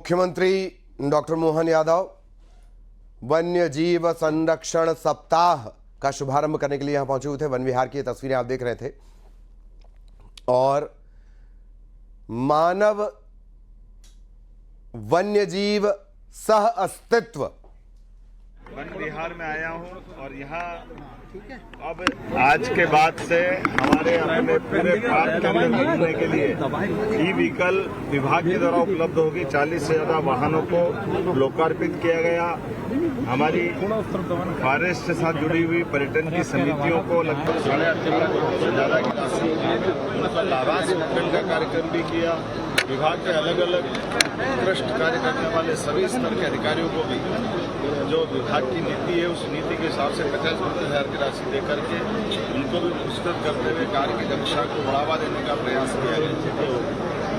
मुख्यमंत्री डॉक्टर मोहन यादव वन्य जीव संरक्षण सप्ताह का शुभारंभ करने के लिए यहां पहुंचे हुए थे। वन विहार की तस्वीरें आप देख रहे थे और मानव वन्य जीव सह अस्तित्व वन विहार में आया हूं और यहाँ अब आज के बाद से हमारे अपने पूरे पार्क के अंदर घूमने के लिए ई व्हीकल विभाग के द्वारा उपलब्ध होगी। 40 से ज्यादा वाहनों को लोकार्पित किया गया। हमारी फॉरेस्ट के साथ जुड़ी हुई पर्यटन की समितियों को लगभग 18.5 करोड़ से ज्यादा की राशि उनका लाभांश वितरण का कार्यक्रम भी किया। विभाग के अलग अलग उत्कृष्ट कार्य करने वाले सभी स्तर के अधिकारियों को भी जो विभाग की नीति है उस नीति के हिसाब से 50,000 की राशि देकर के उनको भी पुरस्कृत करते हुए कार्य की दक्षता को बढ़ावा देने का प्रयास किया गया। तो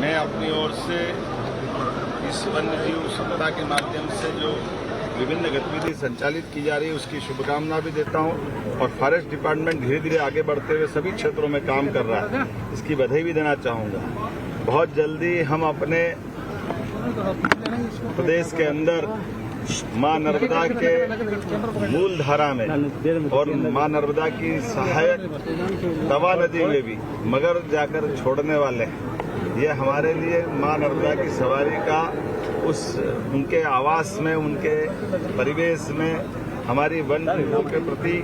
मैं अपनी ओर से इस वन्य जीव सप्ताह के माध्यम से जो विभिन्न गतिविधि संचालित की जा रही है उसकी शुभकामना भी देता हूं और फॉरेस्ट डिपार्टमेंट धीरे धीरे आगे बढ़ते हुए सभी क्षेत्रों में काम कर रहा है, इसकी बधाई भी देना चाहूंगा। बहुत जल्दी हम अपने प्रदेश के अंदर मां नर्मदा के मूल धारा में और मां नर्मदा की सहायक तवा नदी में भी मगर जाकर छोड़ने वाले हैं। ये हमारे लिए मां नर्मदा की सवारी का उनके आवास में, उनके परिवेश में हमारी वन जीवों के प्रति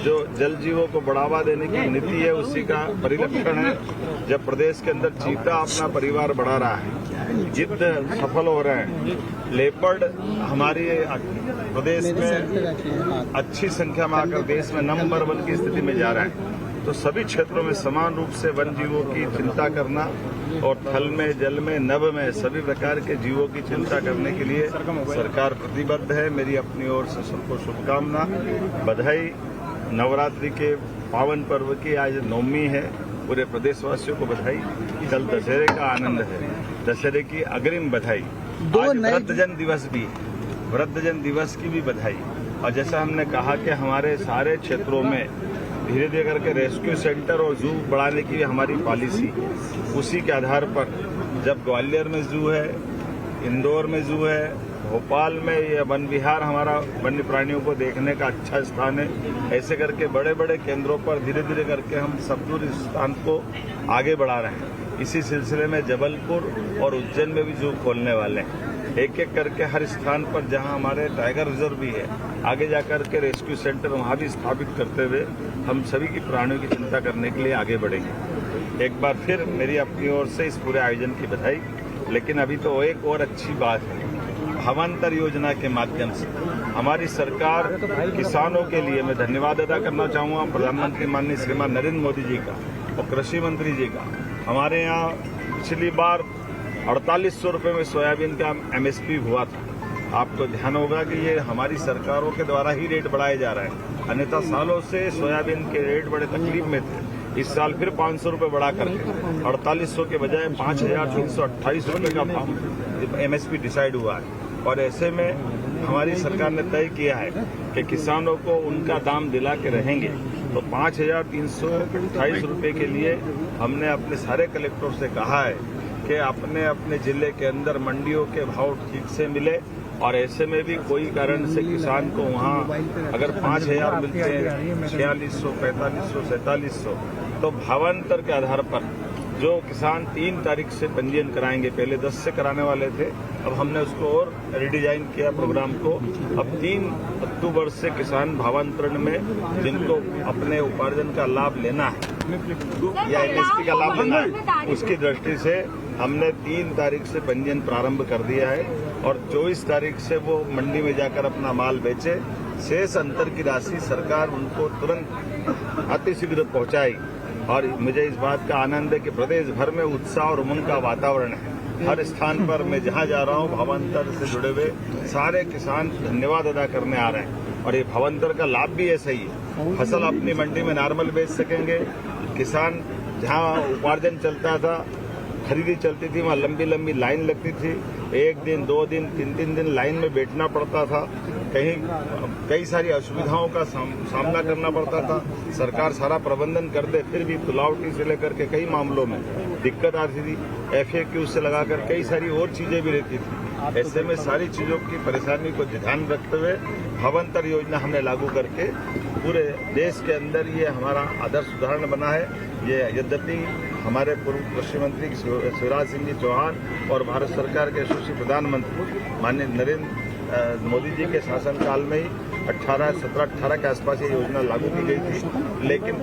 जो जल जीवों को बढ़ावा देने की नीति है उसी का परिलक्षण है। जब प्रदेश के अंदर चीता अपना परिवार बढ़ा रहा है, गिद्ध सफल हो रहे हैं, लेपर्ड हमारे प्रदेश में अच्छी संख्या में आकर देश में नंबर 1 की स्थिति में जा रहा है, तो सभी क्षेत्रों में समान रूप से वन जीवों की चिंता करना और थल में, जल में, नभ में सभी प्रकार के जीवों की चिंता करने के लिए सरकार प्रतिबद्ध है। मेरी अपनी ओर से सबको शुभकामना, बधाई। नवरात्रि के पावन पर्व की आज नवमी है, पूरे प्रदेशवासियों को बधाई। कल दशहरे का आनंद है, दशहरे की अग्रिम बधाई। आज वृद्धजन दिवस भी, वृद्धजन दिवस की भी बधाई। और जैसा हमने कहा कि हमारे सारे क्षेत्रों में धीरे धीरे करके रेस्क्यू सेंटर और जू बढ़ाने की हमारी पॉलिसी, उसी के आधार पर जब ग्वालियर में जू है, इंदौर में जू है, भोपाल में ये वन विहार हमारा वन्य प्राणियों को देखने का अच्छा स्थान है, ऐसे करके बड़े बड़े केंद्रों पर धीरे धीरे करके हम सब दूर इस स्थान को आगे बढ़ा रहे हैं। इसी सिलसिले में जबलपुर और उज्जैन में भी जू खोलने वाले हैं। एक एक करके हर स्थान पर जहां हमारे टाइगर रिजर्व भी है, आगे जाकर के रेस्क्यू सेंटर वहां भी स्थापित करते हुए हम सभी की प्राणियों की चिंता करने के लिए आगे बढ़ेंगे। एक बार फिर मेरी अपनी ओर से इस पूरे आयोजन की बधाई। लेकिन अभी तो एक और अच्छी बात है, भावांतर योजना के माध्यम से हमारी सरकार किसानों के लिए, मैं धन्यवाद अदा करना चाहूँगा प्रधानमंत्री माननीय श्रीमान नरेंद्र मोदी जी का और कृषि मंत्री जी का। हमारे यहाँ पिछली बार 4800 रुपये में सोयाबीन का MSP हुआ था। आपको ध्यान होगा कि ये हमारी सरकारों के द्वारा ही रेट बढ़ाए जा रहे हैं, अन्यथा सालों से सोयाबीन के रेट बड़े तकलीफ में थे। इस साल फिर 500 रुपये बढ़ा करके 4800 के बजाय 5328 रुपये का MSP डिसाइड हुआ है। और ऐसे में हमारी सरकार ने तय किया है कि किसानों को उनका दाम दिला के रहेंगे। तो 5328 रुपये के लिए हमने अपने सारे कलेक्टरों से कहा है कि अपने अपने जिले के अंदर मंडियों के भाव ठीक से मिले। और ऐसे में भी कोई कारण से किसान को वहाँ अगर 5000 मिलते हैं, 4600, 4500, 4700, तो भावांतर के आधार पर जो किसान 3 तारीख से पंजीयन कराएंगे, पहले 10 से कराने वाले थे, अब हमने उसको और रिडिजाइन किया प्रोग्राम को। अब 3 अक्टूबर से किसान भावांतरण में जिनको अपने उपार्जन का लाभ लेना है या MSP का लाभ लेना है, उसकी दृष्टि से हमने 3 तारीख से पंजीयन प्रारंभ कर दिया है और 24 तारीख से वो मंडी में जाकर अपना माल बेचे। शेष अंतर की राशि सरकार उनको तुरंत अतिशीघ्र पहुंचाई। और मुझे इस बात का आनंद है कि प्रदेश भर में उत्साह और उमंग का वातावरण है। हर स्थान पर मैं जहां जा रहा हूं, भावांतर से जुड़े हुए सारे किसान धन्यवाद अदा करने आ रहे हैं। और ये भावांतर का लाभ भी ऐसा ही है, फसल अपनी मंडी में नॉर्मल बेच सकेंगे। किसान जहां उपार्जन चलता था, खरीदी चलती थी, वहाँ लंबी लंबी लाइन लगती थी, 1 दिन, 2 दिन, 3 दिन लाइन में बैठना पड़ता था, कई सारी असुविधाओं का सामना करना पड़ता था। सरकार सारा प्रबंधन कर दे, फिर भी तुलावटी से लेकर के कई मामलों में दिक्कत आती थी। FAQ से लगाकर कई सारी और चीजें भी रहती थी। ऐसे में सारी चीजों की परेशानी को ध्यान रखते हुए भवंतर योजना हमने लागू करके पूरे देश के अंदर ये हमारा आदर्श उदाहरण बना है। ये यद्यपि हमारे पूर्व कृषि मंत्री शिवराज सिंह जी चौहान और भारत सरकार के यशस्वी प्रधानमंत्री माननीय नरेंद्र मोदी जी के शासनकाल में ही 17-18 के आसपास ये योजना लागू की गई थी, लेकिन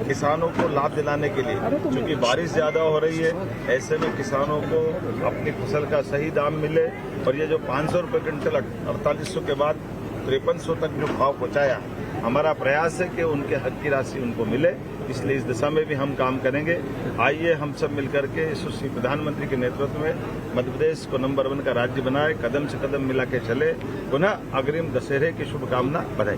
किसानों को लाभ दिलाने के लिए चूंकि बारिश ज्यादा हो रही है, ऐसे में किसानों को अपनी फसल का सही दाम मिले और ये जो 500 रुपये क्विंटल 4800 के बाद 5300 तक जो भाव पहुंचाया, हमारा प्रयास है कि उनके हक की राशि उनको मिले। इसलिए इस दिशा में भी हम काम करेंगे। आइए हम सब मिलकर के यशस्वी प्रधानमंत्री के नेतृत्व में मध्य प्रदेश को नंबर 1 का राज्य बनाए, कदम से कदम मिला के चले। पुनः अग्रिम दशहरे की शुभकामना बधाई।